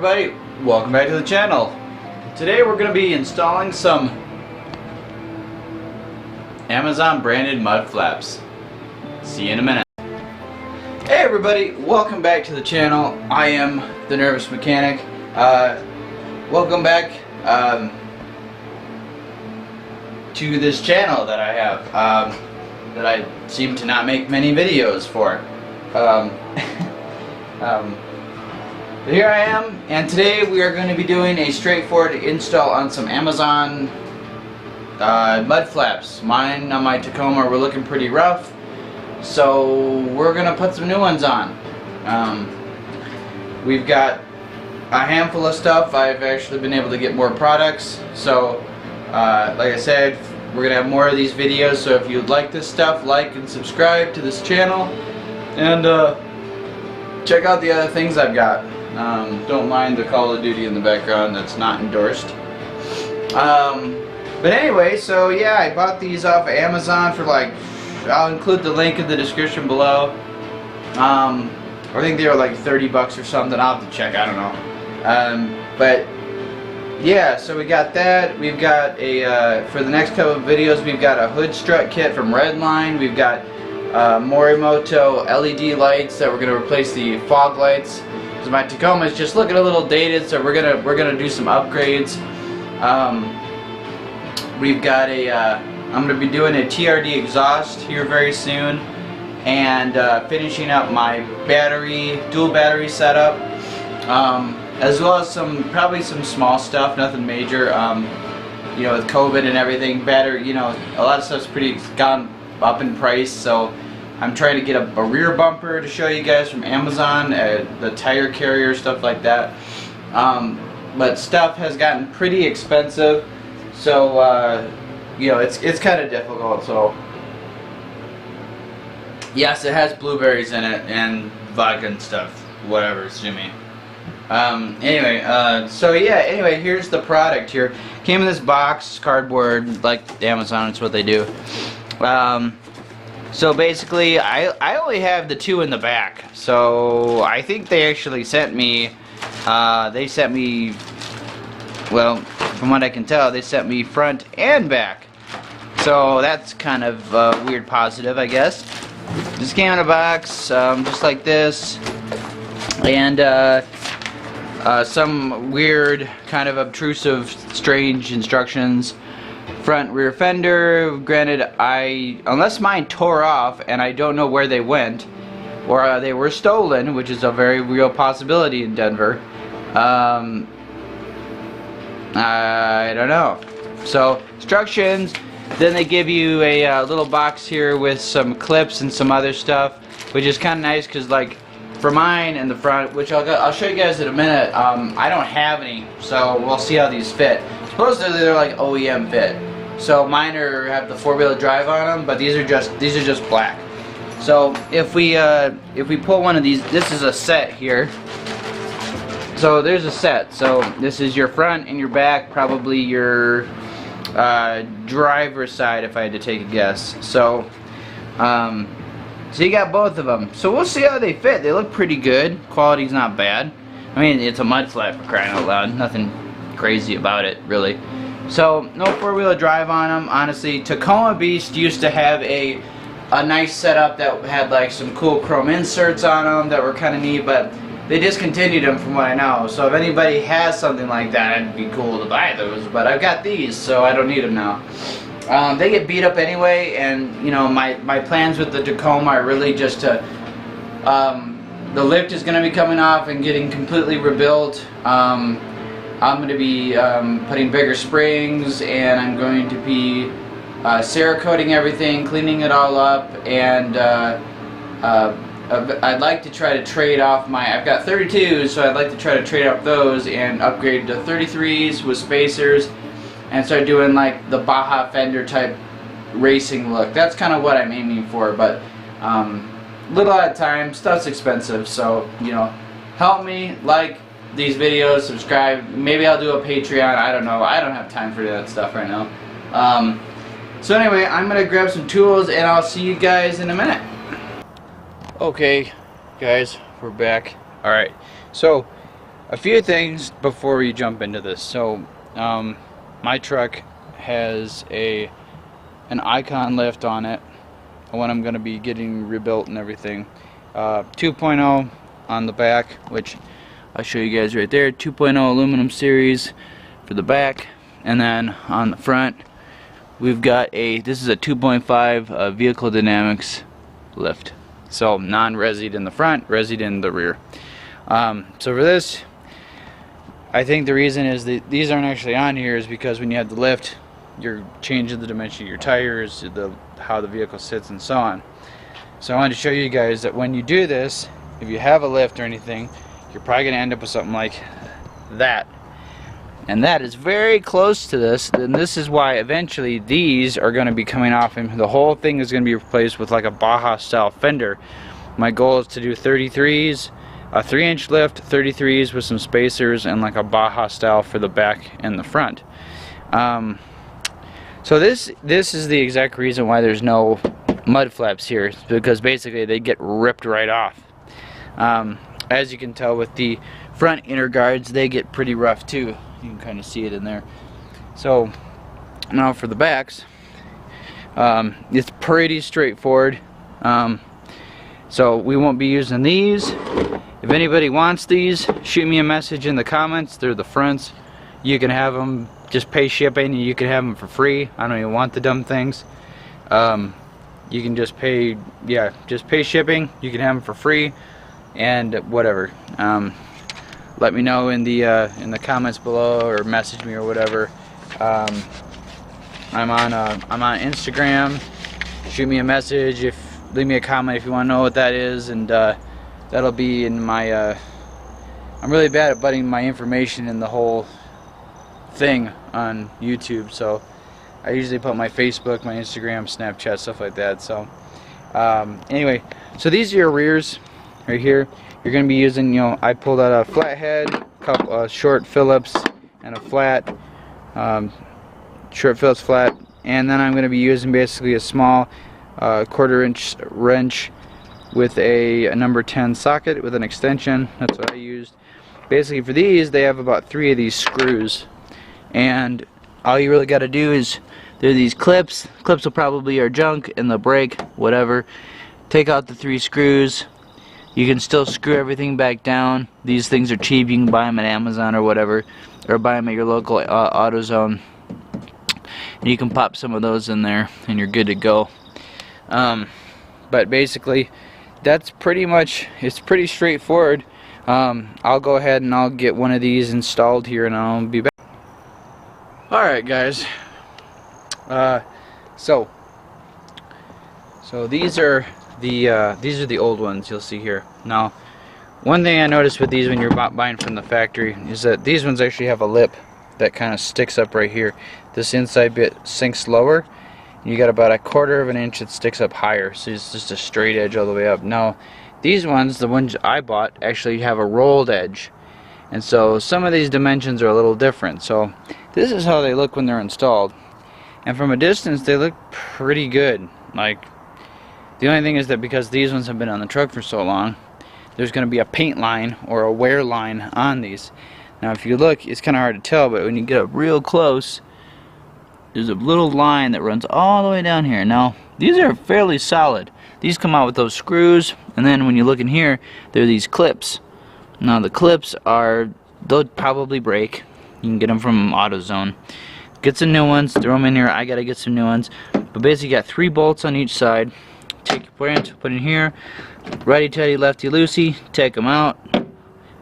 everybody, welcome back to the channel. Today we're going to be installing some Amazon branded mud flaps. See you in a minute. Hey everybody, welcome back to the channel. I am the Nervous Mechanic. Welcome back to this channel that I have that I seem to not make many videos for. But here I am, and today we are going to be doing a straightforward install on some Amazon mud flaps. Mine on my Tacoma were looking pretty rough, so we're going to put some new ones on. We've got a handful of stuff. I've actually been able to get more products, so like I said, we're going to have more of these videos, so if you like this stuff, like and subscribe to this channel, and check out the other things I've got. Don't mind the Call of Duty in the background, that's not endorsed. But anyway, so yeah, I bought these off of Amazon for like, I'll include the link in the description below. I think they were like 30 bucks or something. I'll have to check, I don't know. But yeah, so we got that. We've got a, for the next couple of videos, we've got a hood strut kit from Redline. We've got Morimoto LED lights that we're going to replace the fog lights. So my Tacoma is just looking a little dated, so we're gonna do some upgrades. We've got a I'm gonna be doing a TRD exhaust here very soon, and finishing up my dual battery setup, as well as probably some small stuff, nothing major. You know, with COVID and everything, you know, a lot of stuff's gone up in price, so I'm trying to get a rear bumper to show you guys from Amazon, the tire carrier, stuff like that. But stuff has gotten pretty expensive, so you know, it's kind of difficult. So yes, it has blueberries in it and vodka and stuff, whatever, sue me. Anyway, so yeah, anyway, here's the product here. Came in this box, cardboard, like Amazon, it's what they do. So basically, I only have the two in the back, so I think they actually sent me, well, from what I can tell, they sent me front and back, so that's kind of a weird positive, I guess. This came in a box, just like this, and some weird, kind of obtrusive, strange instructions. Front rear fender, granted, unless mine tore off and I don't know where they went, or they were stolen, which is a very real possibility in Denver. I don't know. So, instructions, then they give you a little box here with some clips and some other stuff, which is kind of nice because, like, for mine in the front, which I'll show you guys in a minute, I don't have any, so we'll see how these fit. Supposedly they're like OEM fit. So mine have the four-wheel drive on them, but these are just black. So if we pull one of these, this is a set here. So there's a set. So this is your front and your back, probably your driver's side, if I had to take a guess. So so you got both of them. So we'll see how they fit. They look pretty good. Quality's not bad. I mean, it's a mud flap, for crying out loud. Nothing crazy about it, really. So no four-wheel drive on them. Honestly, Tacoma Beast used to have a nice setup that had like some cool chrome inserts on them that were kind of neat, but they discontinued them from what I know. So if anybody has something like that, it'd be cool to buy those, but I've got these, so I don't need them now. They get beat up anyway, and you know, my plans with the Tacoma are really just to the lift is going to be coming off and getting completely rebuilt. I'm going to be putting bigger springs, and I'm going to be Cerakoting everything, cleaning it all up, and I'd like to try to trade off I've got 32s, so I'd like to try to trade off those and upgrade to 33s with spacers and start doing like the Baja Fender type racing look. That's kind of what I'm aiming for, but little at a time, stuff's expensive, so you know, help me, like these videos, subscribe, maybe I'll do a Patreon, I don't know, I don't have time for that stuff right now. So anyway, I'm gonna grab some tools and I'll see you guys in a minute. Okay guys, we're back. Alright, so A few things before we jump into this. So my truck has an Icon lift on it, when I'm going to be getting rebuilt and everything. 2.0 on the back, which I'll show you guys right there. 2.0 aluminum series for the back, and then on the front we've got this is a 2.5 vehicle dynamics lift. So non-resied in the front, resied in the rear. So for this, I think the reason is that these aren't actually on here is because when you have the lift, you're changing the dimension of your tires, how the vehicle sits, and so on. So I wanted to show you guys that when you do this, if you have a lift or anything, you're probably going to end up with something like that. And that is very close to this, and this is why eventually these are going to be coming off, and the whole thing is going to be replaced with like a Baja style fender. My goal is to do 33s, a 3-inch lift, 33s with some spacers, and like a Baja style for the back and the front. So this is the exact reason why there's no mud flaps here, because basically they get ripped right off. As you can tell with the front inner guards, they get pretty rough too. You can kind of see it in there. So now for the backs, it's pretty straightforward. So we won't be using these. If anybody wants these, shoot me a message in the comments. They're the fronts. You can have them, just pay shipping, and you can have them for free. I don't even want the dumb things. You can just pay, just pay shipping. You can have them for free, and whatever. Let me know in the comments below, or message me or whatever. I'm on Instagram. Shoot me a message, leave me a comment if you want to know what that is, and that'll be in my. I'm really bad at putting my information in the whole thing on YouTube, so I usually put my Facebook, my Instagram, Snapchat, stuff like that. So anyway, so these are your rears right here. You're going to be using, I pulled out a flathead, couple short Phillips, and a flat, short Phillips flat, and then I'm going to be using basically a small 1/4-inch wrench with a number 10 socket with an extension. That's what I used. Basically for these, they have about 3 of these screws, and all you really got to do is, there are these clips. Clips will probably are junk and they'll break, whatever. Take out the 3 screws. You can still screw everything back down. These things are cheap. You can buy them at Amazon or whatever, or buy them at your local AutoZone. And you can pop some of those in there and you're good to go. But basically, that's pretty much, it's pretty straightforward. I'll go ahead and I'll get one of these installed here and I'll be back. Alright guys, so these are the old ones you'll see here. Now, one thing I noticed with these when you're buying from the factory is that these ones actually have a lip that kind of sticks up right here. This inside bit sinks lower. You got about a 1/4 of an inch that sticks up higher, so it's just a straight edge all the way up. Now, these ones, the ones I bought, actually have a rolled edge, and so some of these dimensions are a little different. So this is how they look when they're installed, and from a distance they look pretty good. Like, the only thing is that because these ones have been on the truck for so long, there's going to be a paint line or a wear line on these. Now if you look, it's kind of hard to tell, but when you get up real close, there's a little line that runs all the way down here. Now these are fairly solid. These come out with those screws, and then when you look in here, there are these clips. Now the clips they'll probably break. You can get them from AutoZone. Get some new ones, throw them in here. I gotta get some new ones. But basically, you got 3 bolts on each side. Take your branch, put in here. Righty tighty, lefty loosey. Take them out.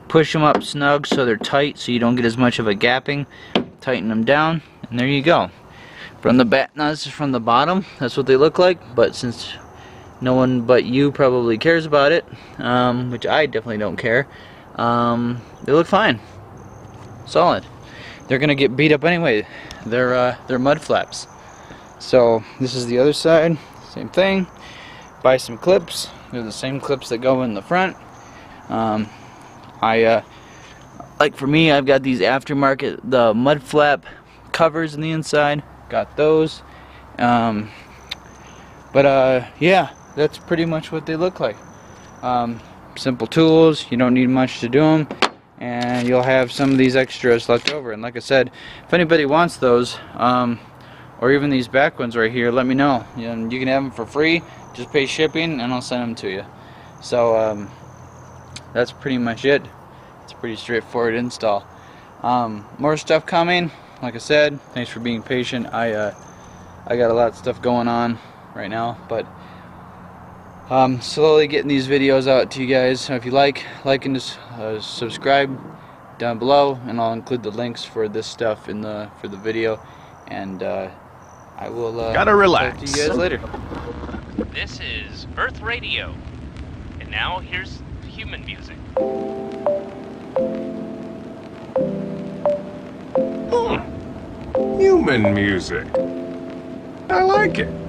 Push them up snug so they're tight, so you don't get as much of a gapping. Tighten them down, and there you go. From the back, now this is from the bottom. That's what they look like. But since no one but you probably cares about it, which I definitely don't care, they look fine, solid. They're gonna get beat up anyway. They're mud flaps. So this is the other side, same thing. Buy some clips. They're the same clips that go in the front. Like for me, I've got these aftermarket, the mud flap covers on the inside. Got those. Yeah, that's pretty much what they look like. Simple tools. You don't need much to do them. and you'll have some of these extras left over. And like I said, if anybody wants those, or even these back ones right here, let me know. You can have them for free. Just pay shipping and I'll send them to you. So that's pretty much it. It's a pretty straightforward install. More stuff coming. Like I said, thanks for being patient. I got a lot of stuff going on right now, but slowly getting these videos out to you guys. So if you like and subscribe down below, and I'll include the links for this stuff in for the video. And I will gotta relax. talk to you guys later. This is Earth Radio, and now here's human music. Human music. I like it.